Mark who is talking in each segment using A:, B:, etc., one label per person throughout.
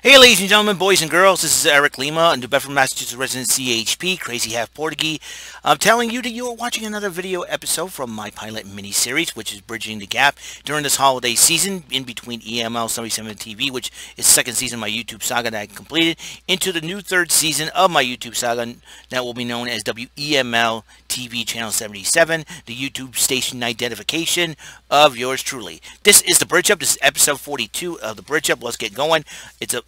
A: Hey, ladies and gentlemen, boys and girls, this is Eric Lima, a New Bedford, Massachusetts resident CHP, Crazy Half Portuguese. I'm telling you that you are watching another video episode from my pilot mini-series, which is bridging the gap during this holiday season in between EML-77 TV, which is second season of my YouTube saga that I completed, into the new third season of my YouTube saga that will be known as WEML-TV Channel 77, the YouTube station identification of yours truly. This is the Bridge Up. This is episode 42 of the Bridge Up. Let's get going.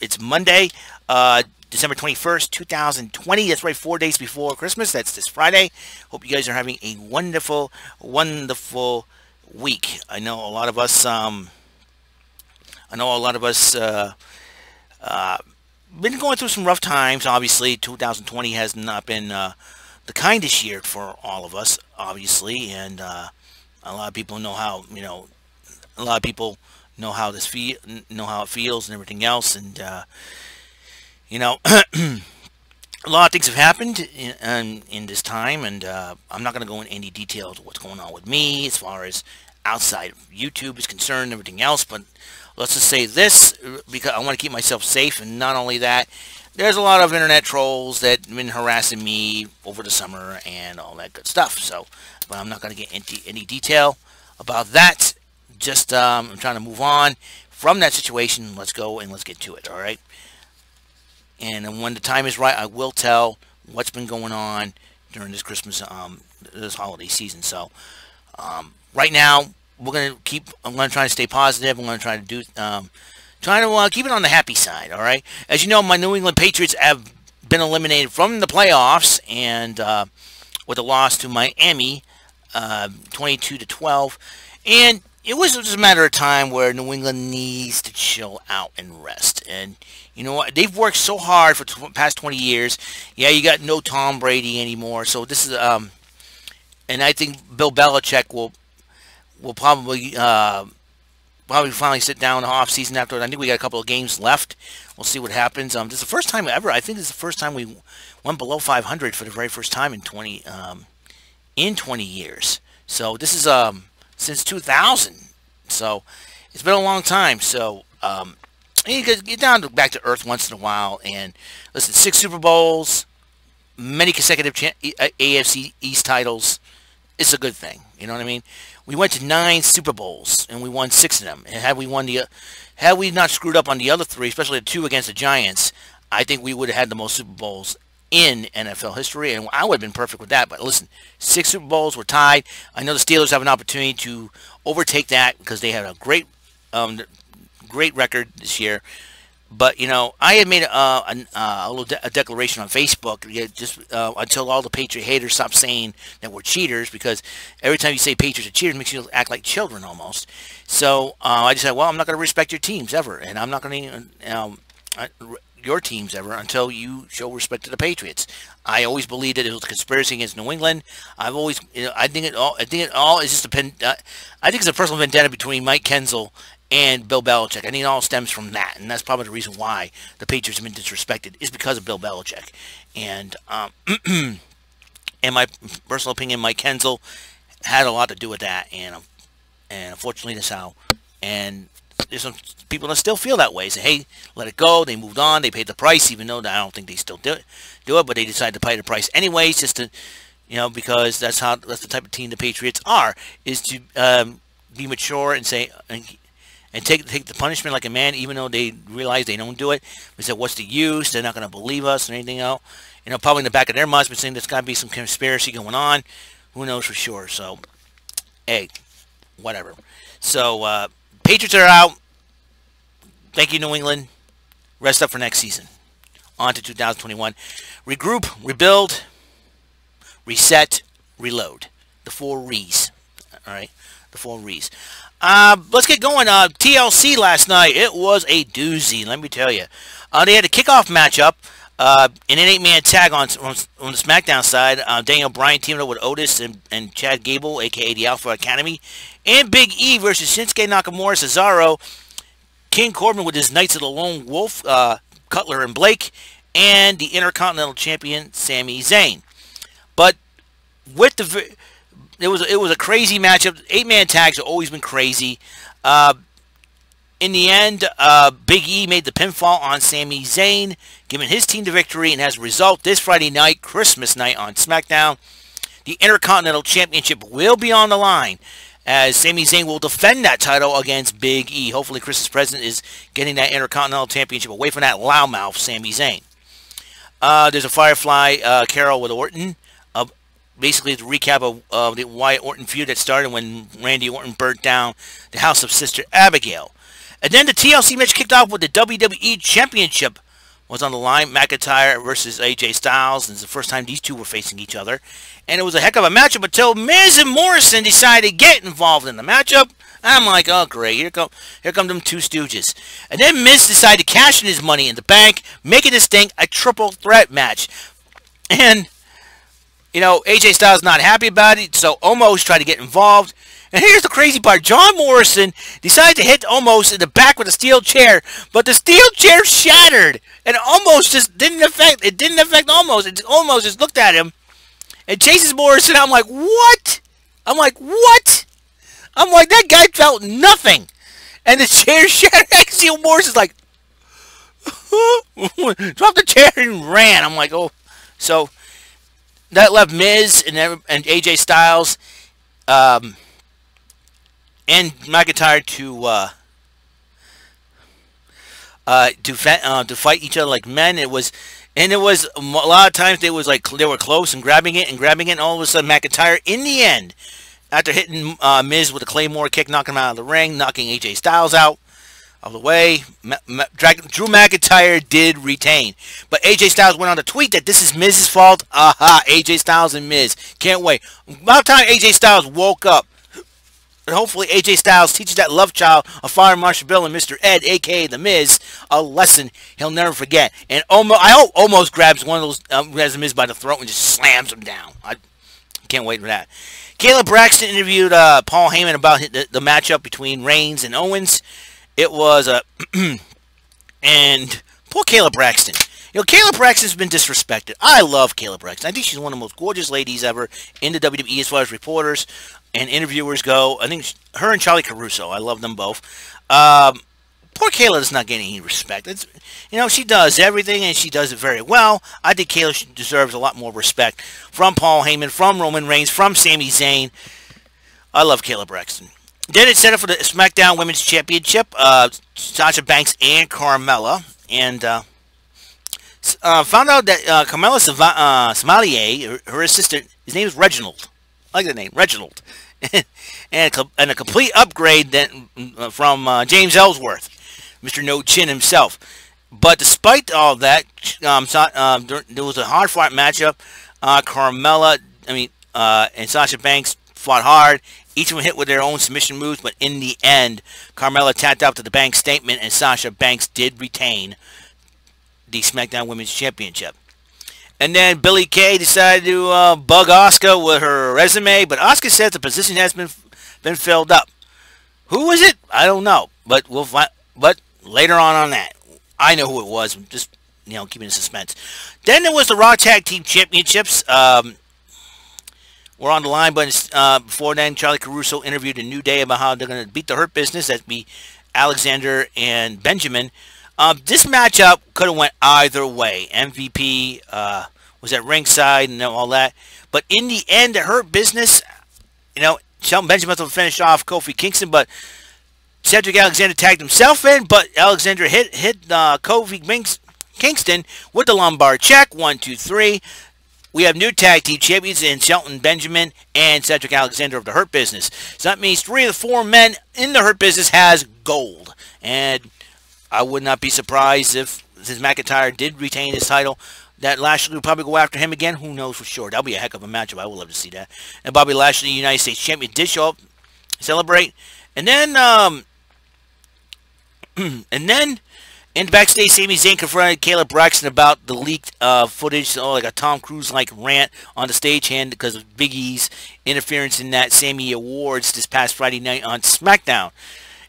A: It's Monday, December 21st, 2020. That's right, 4 days before Christmas. That's this Friday. Hope you guys are having a wonderful, wonderful week. I know a lot of us, been going through some rough times. Obviously, 2020 has not been the kindest year for all of us, obviously, and a lot of people know how, a lot of people know how know how it feels and everything else, and a lot of things have happened in this time, and I'm not going to go into any details of what's going on with me as far as outside of YouTube is concerned and everything else, but let's just say this, because I want to keep myself safe, and not only that, there's a lot of internet trolls that have been harassing me over the summer and all that good stuff, so, but I'm not going to get into any detail about that. Just, I'm trying to move on from that situation. Let's go and let's get to it, all right? And then when the time is right, I will tell what's been going on during this Christmas, this holiday season. So, right now, I'm going to try to stay positive. I'm going to try to do, keep it on the happy side, all right? As you know, my New England Patriots have been eliminated from the playoffs, and with a loss to Miami, 22-12, and it was just a matter of time where New England needs to chill out and rest. And you know what? They've worked so hard for the past 20 years. Yeah, you got no Tom Brady anymore. So this is and I think Bill Belichick will probably finally sit down the off season after. I think we got a couple of games left. We'll see what happens. This is the first time ever. I think this is the first time we went below 500 for the very first time in 20 years. So this is since 2000, so it's been a long time. So you get down back to earth once in a while, and listen, 6 Super Bowls, many consecutive AFC East titles. It's a good thing, you know what I mean? We went to 9 Super Bowls and we won 6 of them. And had we not screwed up on the other 3, especially the 2 against the Giants, I think we would have had the most Super Bowls in NFL history, and I would have been perfect with that. But listen, 6 Super Bowls were tied. I know the Steelers have an opportunity to overtake that because they had a great record this year. But I had made a declaration on Facebook, just until all the Patriot haters stop saying that we're cheaters, because every time you say Patriots are cheaters, it makes you act like children almost. So I just said, well, I'm not going to respect your teams ever, and I'm not going to your teams ever until you show respect to the Patriots. I always believed that it was a conspiracy against New England. I've always, I think it all is just I think it's a personal vendetta between Mike Kenzel and Bill Belichick. I think it all stems from that, and that's probably the reason why the Patriots have been disrespected, is because of Bill Belichick. And in my personal opinion, Mike Kenzel had a lot to do with that, and unfortunately, that's how. And there's some people that still feel that way. Say, hey, let it go. They moved on. They paid the price, even though I don't think they still do it. But they decided to pay the price anyways, just to, because that's the type of team the Patriots are, is to be mature and say and take the punishment like a man, even though they realize they don't do it. They said, what's the use? They're not going to believe us or anything else. Probably in the back of their minds, been saying there's got to be some conspiracy going on. Who knows for sure? So, hey, whatever. So, Patriots are out. Thank you, New England. Rest up for next season. On to 2021. Regroup, rebuild, reset, reload. The 4 Re's. All right? The 4 Re's. Let's get going. TLC last night. It was a doozy, let me tell you. They had a kickoff matchup in an 8-man tag on the SmackDown side. Daniel Bryan teamed up with Otis and Chad Gable, a.k.a. the Alpha Academy. And Big E versus Shinsuke Nakamura, Cesaro, King Corbin with his Knights of the Lone Wolf, Cutler and Blake, and the Intercontinental Champion, Sami Zayn. But with it was a crazy matchup. 8-man tags have always been crazy. In the end, Big E made the pinfall on Sami Zayn, giving his team the victory. And as a result, this Friday night, Christmas night on SmackDown, the Intercontinental Championship will be on the line, as Sami Zayn will defend that title against Big E. Hopefully, Christmas present is getting that Intercontinental Championship away from that loudmouth Sami Zayn. There's a Firefly Carol with Orton. Basically, the recap of the Wyatt Orton feud that started when Randy Orton burnt down the house of Sister Abigail. And then the TLC match kicked off with the WWE Championship was on the line. McIntyre versus AJ Styles. This is the first time these two were facing each other. And it was a heck of a matchup until Miz and Morrison decided to get involved in the matchup. I'm like, oh great, here come them two stooges. And then Miz decided to cash in his money in the bank, making this thing a triple threat match. And, you know, AJ Styles not happy about it, so Omos tried to get involved. And here's the crazy part. John Morrison decided to hit Omos in the back with a steel chair, but the steel chair shattered. And Omos just didn't affect Omos. Omos just looked at him and chases Morrison. I'm like, what? I'm like, that guy felt nothing. And the chair shattered. I see Morrison's like, dropped the chair and ran. I'm like, oh. So that left Miz and AJ Styles and McIntyre to fight each other like men. It was a lot of times they were close and grabbing it, and all of a sudden McIntyre in the end, after hitting Miz with a Claymore kick, knocking him out of the ring, knocking AJ Styles out of the way, Drew McIntyre did retain. But AJ Styles went on to tweet that this is Miz's fault. Aha, AJ Styles and Miz. Can't wait. About time AJ Styles woke up. And hopefully AJ Styles teaches that love child of Fire Marshal Bill and Mr. Ed, a.k.a. The Miz, a lesson he'll never forget. And I hope Omos grabs one of those, grabs The Miz by the throat and just slams him down. I can't wait for that. Caleb Braxton interviewed Paul Heyman about the matchup between Reigns and Owens. It was and poor Caleb Braxton. You know, Caleb Braxton's been disrespected. I love Caleb Braxton. I think she's one of the most gorgeous ladies ever in the WWE as far as reporters and interviewers go. I think her and Charlie Caruso, I love them both. Poor Kayla is not getting any respect. You know, she does everything, and she does it very well. I think Kayla deserves a lot more respect from Paul Heyman, from Roman Reigns, from Sami Zayn. I love Kayla Braxton. Then it's set up for the SmackDown Women's Championship. Sasha Banks and Carmella. And found out that Carmella Sommelier, her assistant, his name is Reginald. I like that name, Reginald. and a complete upgrade from James Ellsworth, Mr. No Chin himself. But despite all that, there was a hard-fought matchup. Carmella, and Sasha Banks fought hard. Each of them hit with their own submission moves, but in the end, Carmella tapped out to the Banks statement, and Sasha Banks did retain the SmackDown Women's Championship. And then Billie Kay decided to bug Asuka with her resume, but Asuka says the position has been filled up. Who was it? I don't know, but we'll find. But later on that, I know who it was. Just keeping it suspense. Then there was the Raw Tag Team Championships. Were on the line, but before then, Charlie Caruso interviewed a New Day about how they're going to beat the Hurt Business. That'd be Alexander and Benjamin. This matchup could have went either way. MVP was at ringside and all that. But in the end, the Hurt Business, Shelton Benjamin will finish off Kofi Kingston, but Cedric Alexander tagged himself in, but Alexander hit Kofi Kingston with the lumbar check. 1, 2, 3. We have new tag team champions in Shelton Benjamin and Cedric Alexander of the Hurt Business. So that means 3 of the 4 men in the Hurt Business has gold. And I would not be surprised if, since McIntyre did retain his title, that Lashley will probably go after him again. Who knows for sure? That'll be a heck of a matchup. I would love to see that. And Bobby Lashley, the United States Champion, did show up, celebrate. And then, in backstage, Sami Zayn confronted Caleb Braxton about the leaked footage, like a Tom Cruise-like rant on the stagehand because of Big E's interference in that Sammy Awards this past Friday night on SmackDown.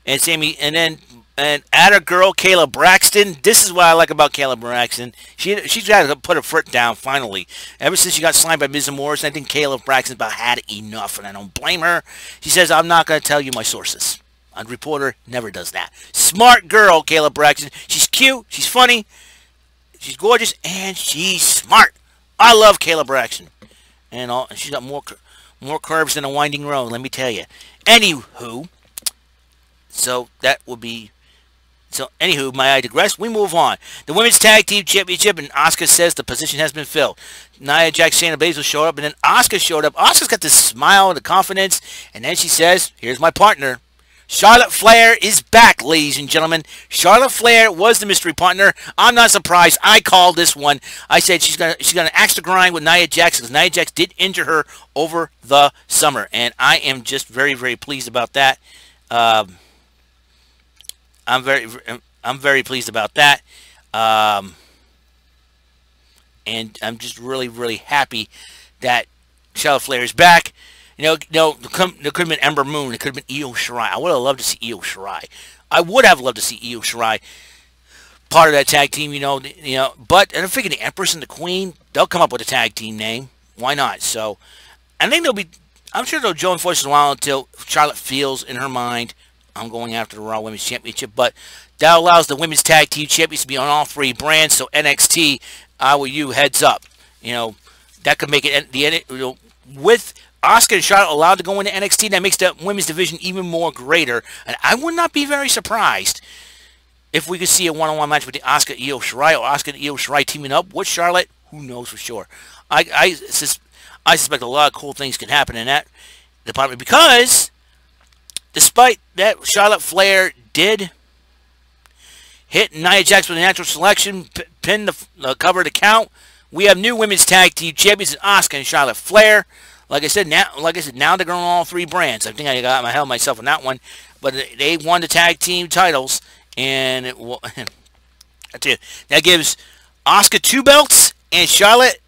A: And at her girl, Kayla Braxton. This is what I like about Kayla Braxton. She's got to put her foot down, finally. Ever since she got slimed by Miz and Morrison, I think Kayla Braxton's about had enough, and I don't blame her. She says, I'm not going to tell you my sources. A reporter never does that. Smart girl, Kayla Braxton. She's cute. She's funny. She's gorgeous, and she's smart. I love Kayla Braxton, and she's got more curves than a winding road. Let me tell you. Anywho, so that would be. So, anywho, I digress. We move on. The Women's Tag Team Championship, and Asuka says the position has been filled. Nia Jax, Shayna Baszler showed up, and then Asuka showed up. Asuka's got this smile and the confidence, and then she says, here's my partner. Charlotte Flair is back, ladies and gentlemen. Charlotte Flair was the mystery partner. I'm not surprised. I called this one. I said she's gonna axe to grind with Nia Jax, because Nia Jax did injure her over the summer, and I am just very, very pleased about that. I'm very pleased about that, and I'm just really, really happy that Charlotte Flair is back. There could have been Ember Moon, it could have been Io Shirai. I would have loved to see Io Shirai. I would have loved to see Io Shirai part of that tag team. But and I'm thinking the Empress and the Queen, they'll come up with a tag team name. Why not? So I think I'm sure they'll join forces a while until Charlotte feels in her mind, I'm going after the Raw Women's Championship, but that allows the Women's Tag Team Champions to be on all three brands. So NXT, heads up. That could make it with Asuka and Charlotte allowed to go into NXT. That makes the women's division even more greater. And I would not be very surprised if we could see a one-on-one match with the Asuka and Io Shirai, or Asuka and Io Shirai teaming up with Charlotte. Who knows for sure? I suspect a lot of cool things can happen in that department, because despite that, Charlotte Flair did hit Nia Jax with a natural selection, pin the cover to count. We have new Women's Tag Team Champions in Asuka and Charlotte Flair. Like I said, now they're going on all three brands. I think I got my hell myself on that one, but they won the tag team titles, and that gives Asuka 2 belts and Charlotte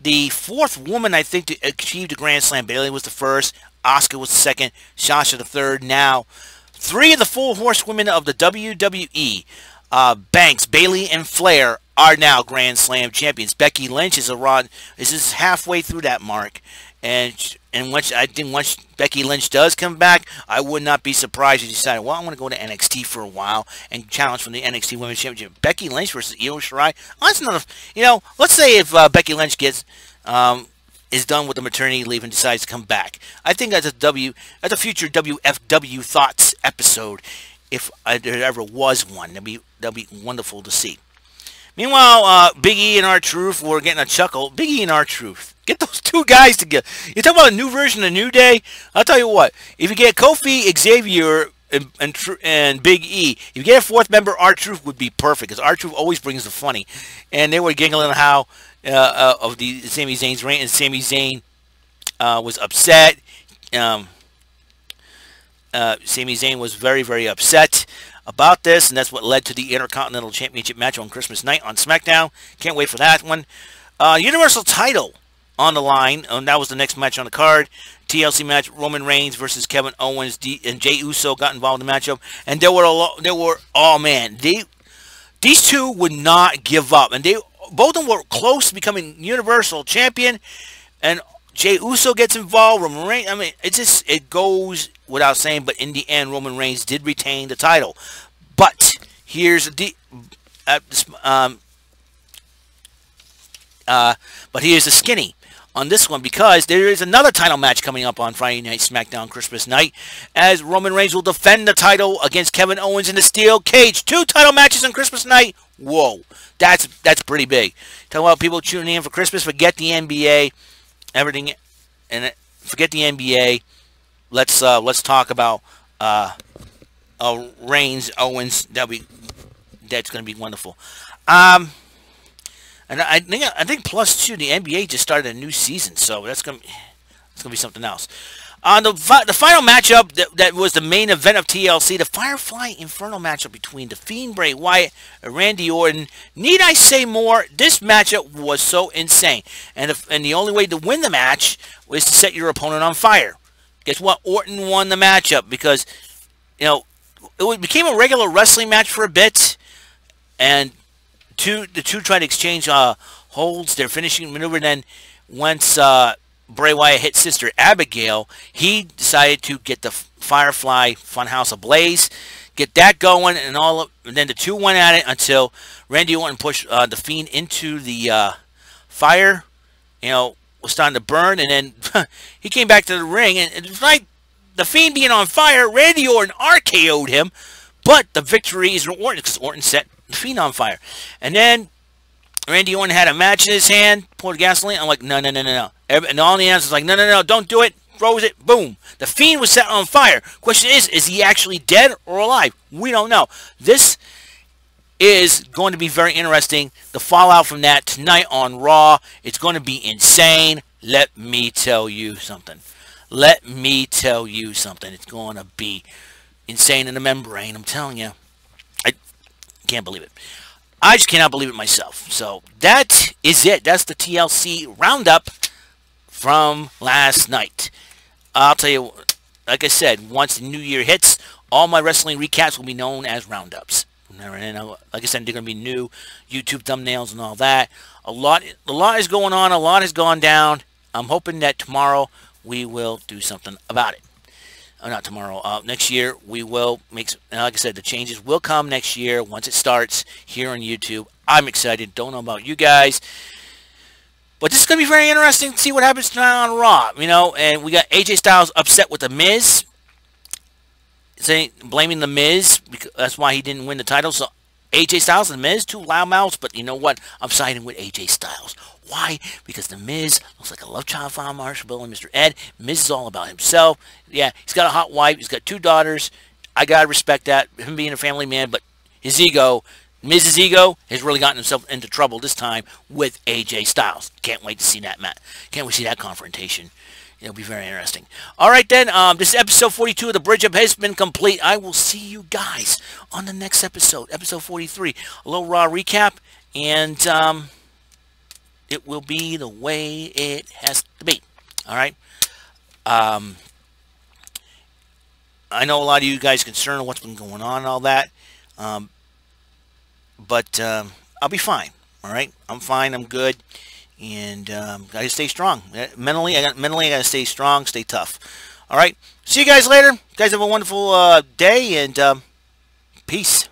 A: the 4th woman, I think, to achieve the Grand Slam. Bayley was the first. Asuka was the second, Sasha the third. Now, 3 of the 4 horsewomen of the WWE, Banks, Bayley, and Flair, are now Grand Slam champions. Becky Lynch is just halfway through that mark, and once Becky Lynch does come back, I would not be surprised if she decided, well, I'm going to go to NXT for a while and challenge from the NXT Women's Championship. Becky Lynch versus Io Shirai. That's another. Let's say if Becky Lynch is done with the maternity leave and decides to come back. I think that's a future WFW Thoughts episode, if there ever was one. That'd be wonderful to see. Meanwhile, Big E and R-Truth were getting a chuckle. Big E and R-Truth, get those 2 guys together. You talk about a new version of New Day. I'll tell you what. If you get Kofi, Xavier, and Big E, if you get a 4th member, R-Truth would be perfect, because R-Truth always brings the funny. And they were giggling how of the Sami Zayn's reign, and Sami Zayn was upset. Sami Zayn was very, very upset about this, and that's what led to the Intercontinental Championship match on Christmas night on SmackDown. Can't wait for that one. Universal title on the line, and that was the next match on the card. TLC match, Roman Reigns versus Kevin Owens, and Jey Uso got involved in the matchup, and these 2 would not give up, and both of them were close to becoming Universal Champion, and Jey Uso gets involved. Roman Reigns. I mean, it goes without saying. But in the end, Roman Reigns did retain the title. But here's the skinny on this one, because there is another title match coming up on Friday Night SmackDown Christmas night, as Roman Reigns will defend the title against Kevin Owens in the steel cage. 2 title matches on Christmas night. Whoa, that's pretty big. Talking about people tuning in for Christmas. Forget the NBA, everything, and forget the NBA. Let's talk about Reigns, Owens. That's going to be wonderful. And I think plus 2, the NBA just started a new season, so that's gonna be something else. The final matchup that was the main event of TLC, the Firefly Inferno matchup between the Fiend, Bray Wyatt, and Randy Orton. Need I say more? This matchup was so insane, and the only way to win the match was to set your opponent on fire. Guess what? Orton won the matchup, because it became a regular wrestling match for a bit, and the two tried to exchange holds, their finishing maneuver. Then once Bray Wyatt hit Sister Abigail, he decided to get the Firefly Funhouse ablaze, get that going, and then the two went at it until Randy Orton pushed the Fiend into the fire. Was starting to burn, and then he came back to the ring, and it was like the Fiend being on fire. Randy Orton RKO'd him, but the victory is Orton because Orton set the Fiend on fire. And then Randy Orton had a match in his hand, poured gasoline. I'm like, no. And all the answers like, no, don't do it. Throws it, boom. The Fiend was set on fire. Question is he actually dead or alive? We don't know. This is going to be very interesting. The fallout from that tonight on Raw, it's going to be insane. Let me tell you something. It's going to be insane in the membrane. I'm telling you. I can't believe it. I just cannot believe it myself. So that is it. That's the TLC roundup from last night. I'll tell you, like I said, once the new year hits, all my wrestling recaps will be known as roundups. And like I said, they're going to be new YouTube thumbnails and all that. A lot is going on. A lot has gone down. I'm hoping that tomorrow we will do something about it. Not tomorrow. Next year we will make. Like I said, the changes will come next year once it starts here on YouTube. I'm excited. Don't know about you guys, but this is going to be very interesting to see what happens tonight on Raw. And we got AJ Styles upset with The Miz. Blaming The Miz because that's why he didn't win the title. So AJ Styles and The Miz, two loudmouths, but you know what? I'm siding with AJ Styles. Why? Because The Miz looks like a love child for Marshall Bill and Mr. Ed. Miz is all about himself. Yeah, he's got a hot wife. He's got two daughters. I gotta respect that, him being a family man, but his ego, Miz's ego, has really gotten himself into trouble this time with AJ Styles. Can't wait to see that, Matt. Can't wait to see that confrontation. It'll be very interesting. All right, then. This is episode 42 of The Bridge Up has been complete. I will see you guys on the next episode, episode 43. A little Raw recap, and it will be the way it has to be. All right? I know a lot of you guys are concerned with what's been going on and all that, but I'll be fine. All right? I'm fine. I'm good. And gotta stay strong. Mentally, I gotta stay strong, stay tough. All right. See you guys later. You guys have a wonderful day, and peace.